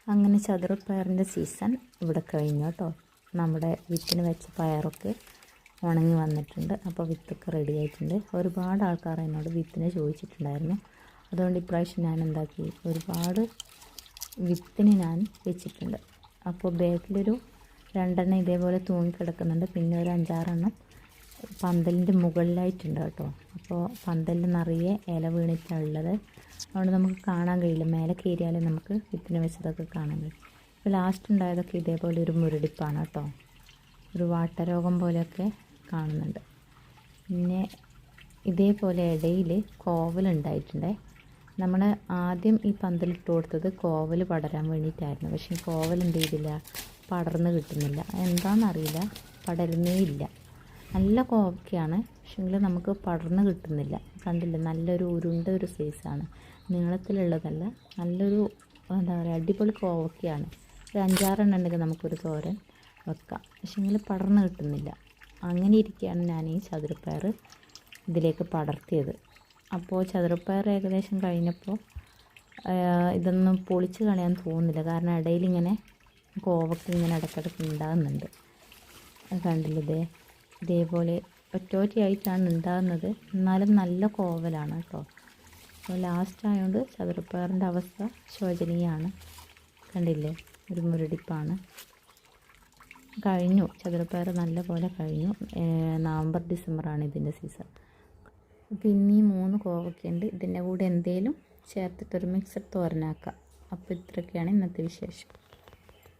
അങ്ങനെ ചതുരപ്പയറിൻ്റെ സീസൺ ഇവിടെ കഴിഞ്ഞു കേട്ടോ. നമ്മുടെ വിത്തിന് വെച്ച പയറൊക്കെ ഉണങ്ങി വന്നിട്ടുണ്ട്. അപ്പോൾ വിത്തൊക്കെ റെഡി ആയിട്ടുണ്ട്. ഒരുപാട് ആൾക്കാർ എന്നോട് വിത്തിനെ ചോദിച്ചിട്ടുണ്ടായിരുന്നു. അതുകൊണ്ട് ഇപ്രാവശ്യം ഞാൻ എന്താക്കി, ഒരുപാട് വിത്തിന് ഞാൻ വെച്ചിട്ടുണ്ട്. അപ്പോൾ ബാക്കിലൊരു 2 എണ്ണം ഇതേപോലെ തൂങ്ങിക്കിടക്കുന്നുണ്ട്. പിന്നെ ഒരു 5-6 എണ്ണം പന്തലിൻ്റെ മുകളിലായിട്ടുണ്ട് കേട്ടോ. അപ്പോൾ പന്തലിൽ നിറയെ ഇല വീണിട്ടുള്ളത്, അതുകൊണ്ട് നമുക്ക് കാണാൻ കഴിയില്ല. മേലെ കയറിയാലേ നമുക്ക് വിത്തിന് വെച്ചതൊക്കെ കാണാൻ കഴിയും. ഇപ്പോൾ ലാസ്റ്റ് ഉണ്ടായതൊക്കെ ഇതേപോലെ ഒരു മുരടിപ്പാണ് കേട്ടോ. ഒരു വാട്ടരോഗം പോലെയൊക്കെ കാണുന്നുണ്ട്. പിന്നെ ഇതേപോലെ ഇടയിൽ കോവലുണ്ടായിട്ടുണ്ടേ. നമ്മൾ ആദ്യം ഈ പന്തലിട്ട് കൊടുത്തത് കോവൽ പടരാൻ വേണ്ടിയിട്ടായിരുന്നു. പക്ഷേ ഈ കോവൽ എന്ത് ചെയ്തില്ല, പടർന്ന് കിട്ടുന്നില്ല. എന്താണെന്നറിയില്ല, പടരുന്നേ ഇല്ല. നല്ല കോവയ്ക്കാണ്, പക്ഷേങ്കിൽ നമുക്ക് പടർന്ന് കിട്ടുന്നില്ല. കണ്ടില്ല, നല്ലൊരു ഉരുണ്ട ഒരു സൈസാണ്, നീളത്തിലുള്ളതല്ല. നല്ലൊരു എന്താ പറയുക, അടിപൊളി കോവയ്ക്കാണ്. ഒരു 5-6 എണ്ണം ഉണ്ടെങ്കിൽ നമുക്കൊരു തോരൻ വെക്കാം. പക്ഷേങ്കിൽ പടർന്ന് കിട്ടുന്നില്ല. അങ്ങനെ ഇരിക്കുകയാണ് ഞാൻ ഈ ചതുരപ്പയർ ഇതിലേക്ക് പടർത്തിയത്. അപ്പോൾ ചതുരപ്പയർ ഏകദേശം കഴിഞ്ഞപ്പോൾ ഇതൊന്നും പൊളിച്ച് കളയാൻ തോന്നുന്നില്ല. കാരണം ഇടയിലിങ്ങനെ കോവയ്ക്ക് ഇങ്ങനെ ഇടയ്ക്കിടയ്ക്ക് ഉണ്ടാകുന്നുണ്ട്. കണ്ടില്ലേ, ഇതേപോലെ ഒറ്റയായിട്ടാണ് ഉണ്ടാകുന്നത്. എന്നാലും നല്ല കോവലാണ് കേട്ടോ. അപ്പോൾ ലാസ്റ്റ് ആയതുകൊണ്ട് ചതുരപ്പയറിൻ്റെ അവസ്ഥ ശോചനീയമാണ്. കണ്ടില്ലേ, ഒരു മുരടിപ്പാണ്. കഴിഞ്ഞു, ചതുരപ്പയർ നല്ല പോലെ കഴിഞ്ഞു. നവംബർ ഡിസംബറാണ് ഇതിൻ്റെ സീസൺ. പിന്നെ ഈ 3 കോവയ്ക്കുണ്ട്. ഇതിൻ്റെ കൂടെ എന്തെങ്കിലും ചേർത്തിട്ടൊരു മിക്സഡ് തോരനാക്കാം. അപ്പോൾ ഇത്രയൊക്കെയാണ് ഇന്നത്തെ വിശേഷം.